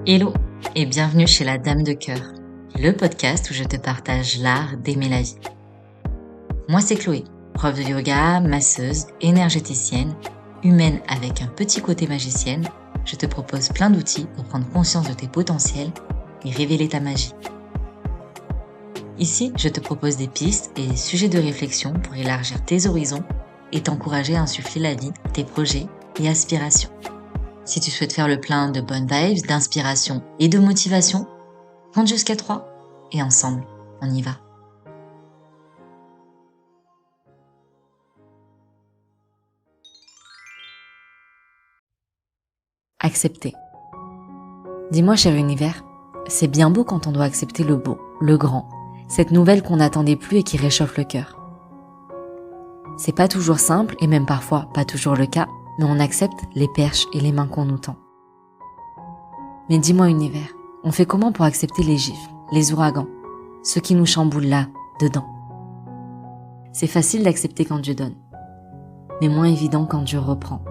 Hello et bienvenue chez La Dame de Cœur, le podcast où je te partage l'art d'aimer la vie. Moi c'est Chloé, prof de yoga, masseuse, énergéticienne, humaine avec un petit côté magicienne. Je te propose plein d'outils pour prendre conscience de tes potentiels et révéler ta magie. Ici, je te propose des pistes et des sujets de réflexion pour élargir tes horizons et t'encourager à insuffler la vie, tes projets et aspirations. Si tu souhaites faire le plein de bonnes vibes, d'inspiration et de motivation, compte jusqu'à 3 et ensemble, on y va. Accepter. Dis-moi, cher univers, c'est bien beau quand on doit accepter le beau, le grand, cette nouvelle qu'on n'attendait plus et qui réchauffe le cœur. C'est pas toujours simple et même parfois pas toujours le cas, mais on accepte les perches et les mains qu'on nous tend. Mais dis-moi univers, on fait comment pour accepter les gifles, les ouragans, ceux qui nous chamboulent là, dedans? C'est facile d'accepter quand Dieu donne, mais moins évident quand Dieu reprend.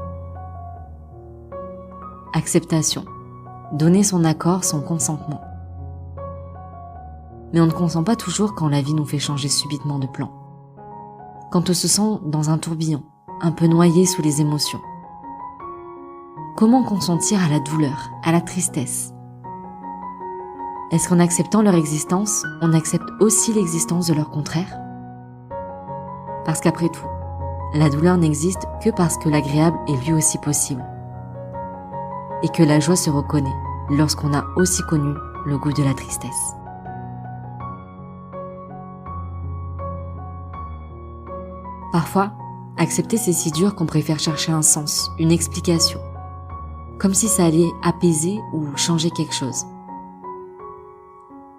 Acceptation, donner son accord, son consentement. Mais on ne consent pas toujours quand la vie nous fait changer subitement de plan. Quand on se sent dans un tourbillon, un peu noyé sous les émotions. Comment consentir à la douleur, à la tristesse? Est-ce qu'en acceptant leur existence, on accepte aussi l'existence de leur contraire? Parce qu'après tout, la douleur n'existe que parce que l'agréable est lui aussi possible. Et que la joie se reconnaît lorsqu'on a aussi connu le goût de la tristesse. Parfois, accepter c'est si dur qu'on préfère chercher un sens, une explication. Comme si ça allait apaiser ou changer quelque chose.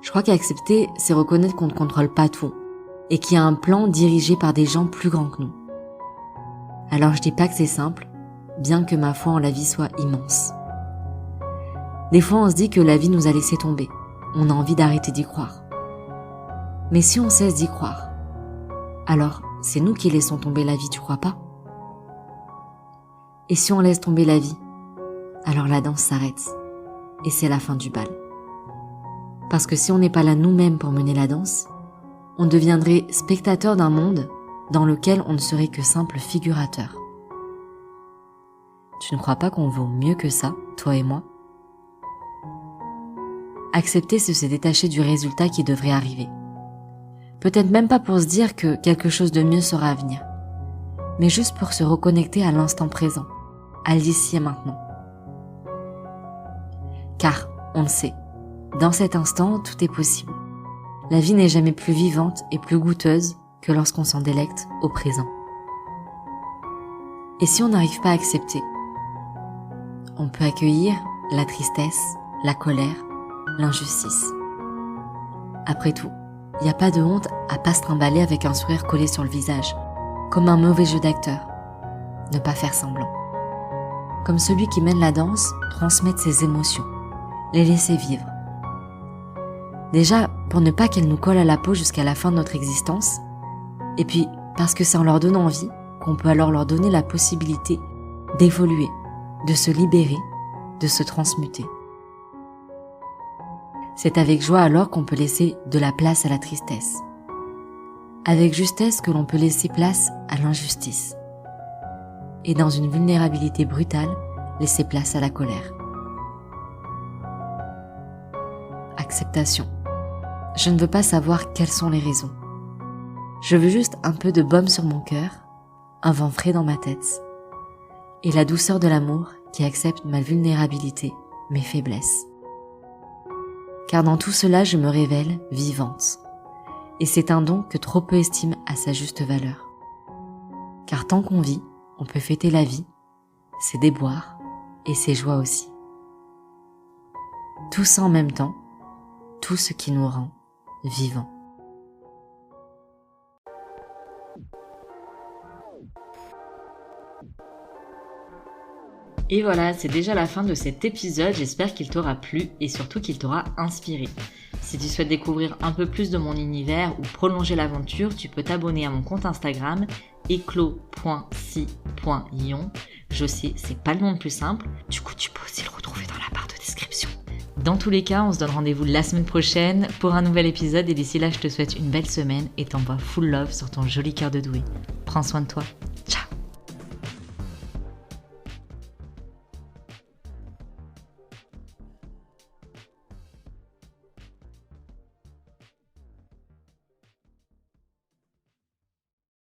Je crois qu'accepter, c'est reconnaître qu'on ne contrôle pas tout et qu'il y a un plan dirigé par des gens plus grands que nous. Alors je dis pas que c'est simple, bien que ma foi en la vie soit immense. Des fois on se dit que la vie nous a laissé tomber, on a envie d'arrêter d'y croire. Mais si on cesse d'y croire, alors c'est nous qui laissons tomber la vie, tu crois pas? Et si on laisse tomber la vie, alors la danse s'arrête, et c'est la fin du bal. Parce que si on n'est pas là nous-mêmes pour mener la danse, on deviendrait spectateur d'un monde dans lequel on ne serait que simple figurateur. Tu ne crois pas qu'on vaut mieux que ça, toi et moi? Accepter, c'est se détacher du résultat qui devrait arriver. Peut-être même pas pour se dire que quelque chose de mieux sera à venir, mais juste pour se reconnecter à l'instant présent, à l'ici et maintenant. Car, on le sait, dans cet instant, tout est possible. La vie n'est jamais plus vivante et plus goûteuse que lorsqu'on s'en délecte au présent. Et si on n'arrive pas à accepter, on peut accueillir la tristesse, la colère, l'injustice. Après tout, il n'y a pas de honte à pas se trimballer avec un sourire collé sur le visage, comme un mauvais jeu d'acteur. Ne pas faire semblant. Comme celui qui mène la danse, transmettre ses émotions, les laisser vivre. Déjà, pour ne pas qu'elles nous collent à la peau jusqu'à la fin de notre existence, et puis parce que c'est en leur donnant envie qu'on peut alors leur donner la possibilité d'évoluer, de se libérer, de se transmuter. C'est avec joie alors qu'on peut laisser de la place à la tristesse. Avec justesse que l'on peut laisser place à l'injustice. Et dans une vulnérabilité brutale, laisser place à la colère. Acceptation. Je ne veux pas savoir quelles sont les raisons. Je veux juste un peu de baume sur mon cœur, un vent frais dans ma tête, et la douceur de l'amour qui accepte ma vulnérabilité, mes faiblesses. Car dans tout cela, je me révèle vivante. Et c'est un don que trop peu estiment à sa juste valeur. Car tant qu'on vit, on peut fêter la vie, ses déboires et ses joies aussi. Tout ça en même temps, tout ce qui nous rend vivants. Et voilà, c'est déjà la fin de cet épisode, j'espère qu'il t'aura plu et surtout qu'il t'aura inspiré. Si tu souhaites découvrir un peu plus de mon univers ou prolonger l'aventure, tu peux t'abonner à mon compte Instagram eclos.si.ion. Je sais, c'est pas le nom le plus simple, du coup tu peux aussi le retrouver dans la barre de description. Dans tous les cas, on se donne rendez-vous la semaine prochaine pour un nouvel épisode et d'ici là, je te souhaite une belle semaine et t'envoie full love sur ton joli cœur de doué. Prends soin de toi.